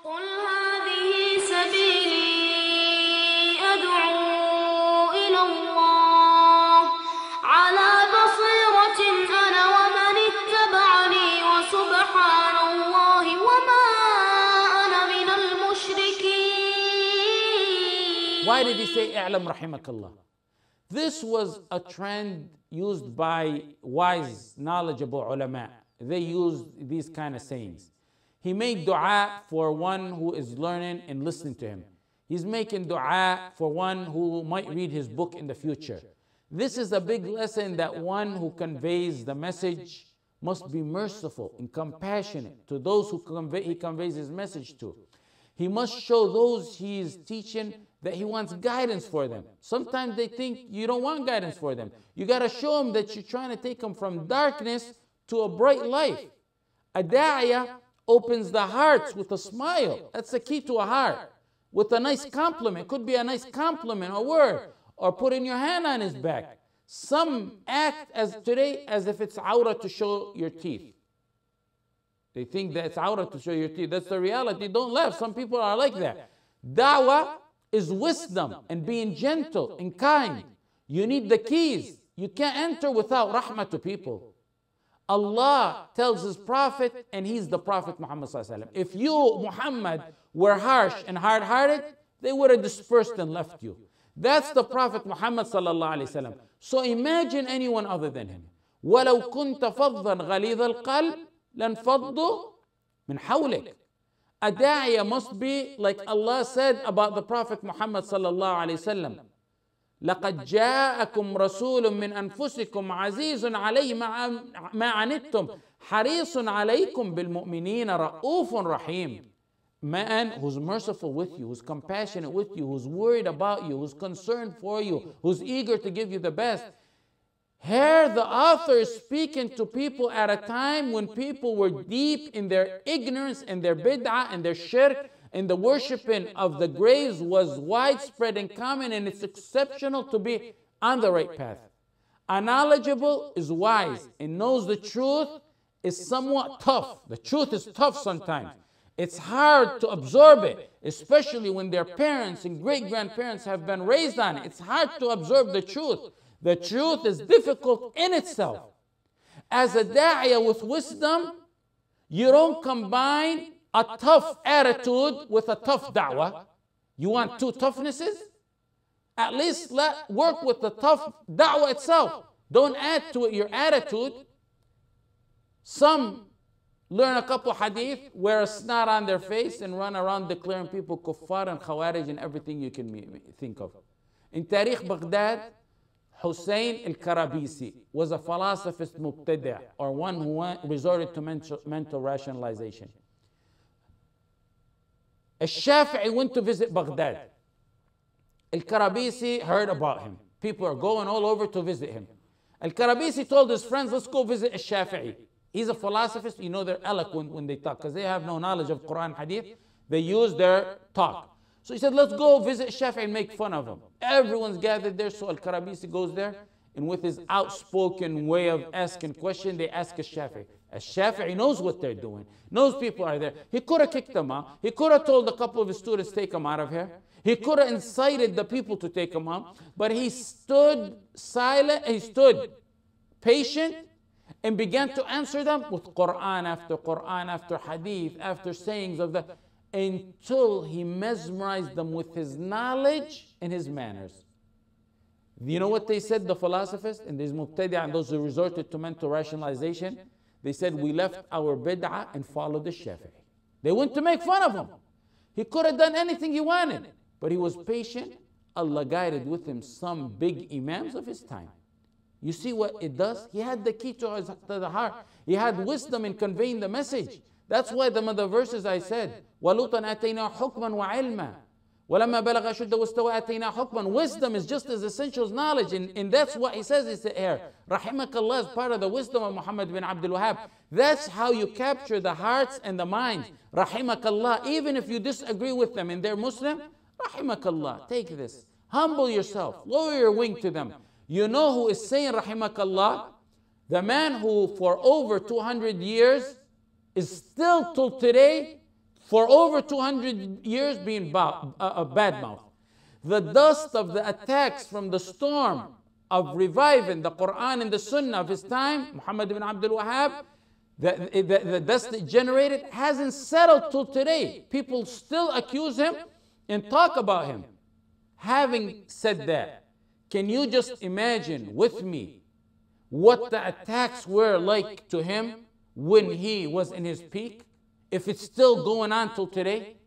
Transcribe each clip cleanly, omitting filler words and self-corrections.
قل هذه سبيلي أدعو إلى الله على بصيرة أنا ومن اتبعني وسبحان الله وما أنا من المشركين. Why did he say اعلم رحمك الله? This was a trend used by wise, knowledgeable ulama. They used these kind of sayings. He made dua for one who is learning and listening to him. He's making dua for one who might read his book in the future. This is a big lesson that one who conveys the message must be merciful and compassionate to those who he conveys his message to. He must show those he is teaching that he wants guidance for them. Sometimes they think you don't want guidance for them. You got to show them that you're trying to take them from darkness to a bright life. A da'iyah opens the hearts with a smile. That's the key to a heart. With a nice compliment. Could be a nice compliment, a word, or putting your hand on his back. Some act as today as if it's awrah to show your teeth. They think that it's awrah to show your teeth. That's the reality. Don't laugh. Some people are like that. Dawah is wisdom and being gentle and kind. You need the keys. You can't enter without rahmah to people. Allah tells His Prophet, and He's the Prophet Muhammad sallallahu alaihi wasallam. If you, Muhammad, were harsh and hard-hearted, they would have dispersed and left you. That's the Prophet Muhammad sallallahu alaihi wasallam. So imagine anyone other than him. وَلَوْ كُنْتَ فَضًّا غَلِيظَ الْقَلْبِ لَانْفَضُّوا مِنْ حَوْلِكَ. A da'iyah must be like Allah said about the Prophet Muhammad sallallahu alaihi wasallam. لقد جاءكم رسول من أنفسكم عزيز عليه ما عنتم حريص عليكم بالمؤمنين رؤوف رحيم. Man who's merciful with you, who's compassionate with you, who's worried about you, who's concerned for you, who's eager to give you the best. Here the author is speaking to people at a time when people were deep in their ignorance and their bid'ah and their shirk, and the worshiping of the graves was widespread and common, and it's exceptional to be on the right path. A knowledgeable is wise and knows the truth is somewhat tough. The truth is tough sometimes. It's hard to absorb it, especially when their parents and great-grandparents have been raised on it. It's hard to absorb the truth. The truth is difficult in itself. As a da'iyah with wisdom, you don't combine a tough attitude with a tough da'wah. You want two toughnesses? At least work with the tough da'wah itself. Don't add to it your attitude. Some learn a couple hadith, wear a snot on their face, and run around declaring people kuffar and khawarij and everything you can think of. In Tariq Baghdad, Hussein al-Karabisi was a philosophist mubtadi', or one who resorted to mental rationalization. Al-Shafi'i went to visit Baghdad. Al-Karabisi heard about him. People are going all over to visit him. Al-Karabisi told his friends, let's go visit Al-Shafi'i. He's a philosophist. You know, they're eloquent when they talk because they have no knowledge of Quran Hadith. They use their talk. So he said, let's go visit Shafi'i and make fun of him. Everyone's gathered there, so Al-Karabisi goes there, and with his outspoken way of asking questions, they ask Shafi'i. Shafi'i knows what they're doing, knows people are there. He could have kicked them out. He could have told a couple of his students, take them out of here. He could have incited the people to take them out, but he stood silent, he stood patient, and began to answer them with Quran after hadith, after sayings of the, until he mesmerized them with his knowledge and his manners. You know what they said, the philosophers and these mubtadi' and those who resorted to mental rationalization? They said, we left our bid'ah and followed the Shafi'i. They went to make fun of him. He could have done anything he wanted, but he was patient. Allah guided with him some big imams of his time. You see what it does? He had the key to the heart. He had wisdom in conveying the message. That's why the verses I said, وَلُوطًا آتَيْنَا حُكْمًا وَعِلْمًا وَلَمَّا بَلَغَ أَشُدَّهُ وَاسْتَوَى آتَيْنَا حُكْمًا. Wisdom is just as essential as knowledge, and that's what he says is here. Rahimakallah is part of the wisdom of Muhammad bin Abdul Wahhab. That's how you capture the hearts and the minds. Rahimakallah, even if you disagree with them and they're Muslim, Rahimakallah, take this. Humble yourself, lower your wing to them. You know who is saying Rahimakallah? The man who for over 200 years is still till today for over 200 years being bad-mouthed. The dust of the attacks from the storm of reviving the Quran and the Sunnah of his time, Muhammad ibn Abdul Wahhab, the dust it generated hasn't settled till today. People still accuse him and talk about him. Having said that, can you just imagine with me what the attacks were like to him when he was in his peak? If it's still going on till today?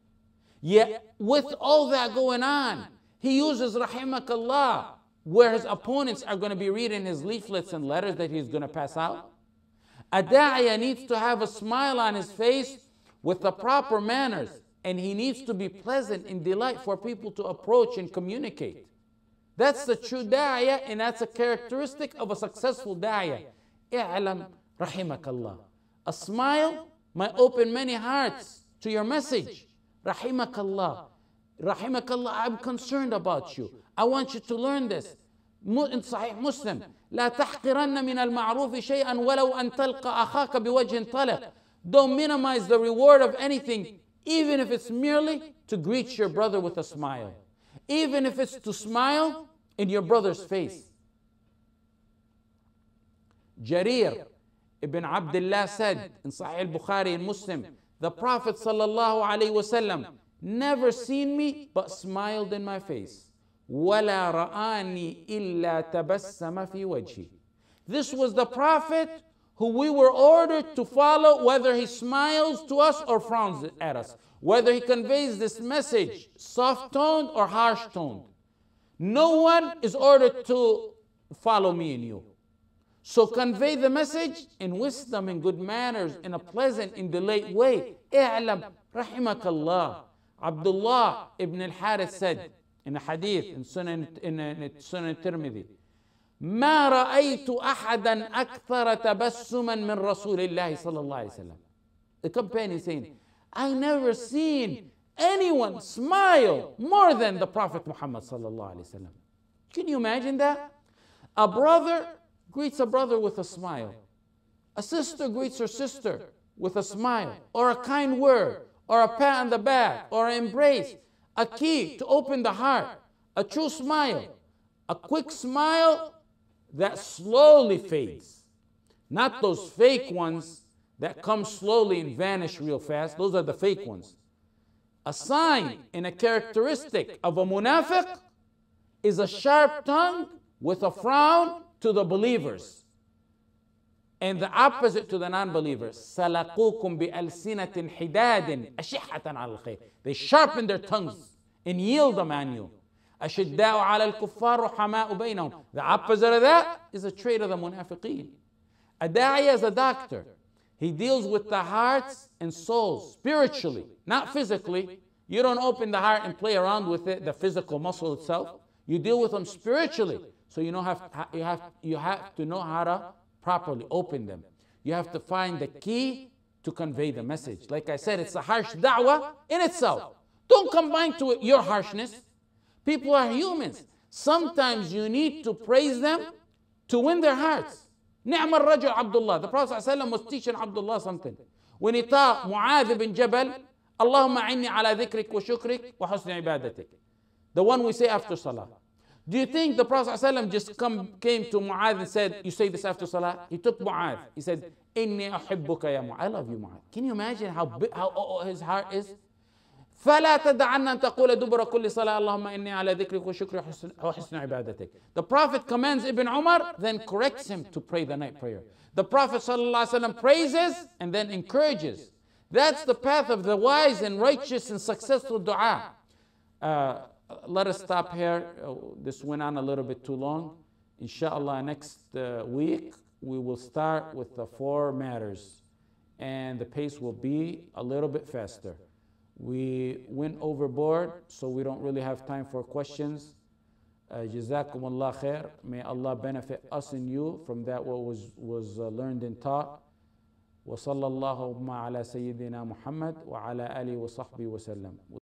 Yet with all that going on, he uses rahimakallah, where his opponents are going to be reading his leaflets and letters that he's going to pass out. A da'iyah needs to have a smile on his face with the proper manners, and he needs to be pleasant and delight for people to approach and communicate. That's the true da'iyah, and that's a characteristic of a successful da'iyah. I'lam rahimakallah. A smile might open many hearts to your message. Rahimakallah. Rahimakallah, I'm concerned about you. I want you to learn this. In Sahih Muslim, لا تحقرن من المعروف شيئا ولو أن تلقى أخاك بوجه طلق. Don't minimize the reward of anything, even if it's merely to greet your brother with a smile. Even if it's to smile in your brother's face. Jarir ibn Abdullah said in Sahih al-Bukhari and Muslim, the Prophet sallallahu alaihi wasallam never seen me but smiled in my face. وَلَا رَآنِي إِلَّا تَبَسَّمَ فِي وَجْهِ. This was the Prophet who we were ordered to follow, whether he smiles to us or frowns at us, whether he conveys this message soft-toned or harsh-toned. No one is ordered to follow me and you. So convey the message in wisdom and good manners, in a pleasant and delayed way. اعلم رحمك الله. Abdullah ibn al-Harith said in a hadith in Sunan Tirmidhi, ما رأيت أحدا أكثر تبسما من رسول الله صلى الله عليه وسلم. The companion saying, I never seen anyone smile more than the Prophet Muhammad صلى الله عليه وسلم. Can you imagine that? A brother greets a brother with a smile. A sister greets her sister with a smile, or a kind word, or a pat on the back, or an embrace. A key to open the heart. A true smile. A quick smile that slowly fades. Not those fake ones that come slowly and vanish real fast. Those are the fake ones. A sign and a characteristic of a munafiq is a sharp tongue with a frown to the believers, and the opposite to the non-believers. سَلَقُوكُمْ بِأَلْسِنَةٍ حِدَادٍ أَشِحَّةً عَلَى الْخَيْرِ. They sharpen their tongues and yield them on you. أَشِدَّاءُ عَلَى الْكُفَّارِ رُحَمَاءُ بَيْنَهُم. The opposite of that is a trait of the munafiqeen. A da'iyah is a doctor. He deals with the hearts and souls spiritually, not physically. You don't open the heart and play around with it, the physical muscle itself. You deal with them spiritually. So you have to know how to properly open them. You have to find the key to convey the message. Like I said, it's a harsh da'wah in itself. Don't combine to it your harshness. People are humans. Sometimes you need to praise them to win their hearts. نعم الرجل Abdullah. The Prophet ﷺ was teaching Abdullah something. When he taught Mu'adh ibn Jabal, اللهم أعني على ذكرك وشكرك وحسن عبادتك. The one we say after Salah. Do you think the Prophet ﷺ just came to Mu'adh and said, you say this after Salah? He took Mu'adh. He said, إني أحبك يا معاذ. I love you, Mu'adh. Can you imagine how his heart is? فلا تدعن أن تقول دبر كل صلاة اللهم إني على ذكرك وشكرك وحسن عبادتك. The Prophet commands Ibn Umar, then corrects him to pray the night prayer. The Prophet ﷺ praises and then encourages. That's the path of the wise and righteous and successful dua. Let us stop here. This went on a little bit too long. Inshallah, next week we will start with the 4 matters, and the pace will be a little bit faster. We went overboard, so we don't really have time for questions. Jazakumullah khair. May Allah benefit us and you from that what was learned and taught. وصلى الله على سيدنا محمد وعلى آله وصحبه وسلم.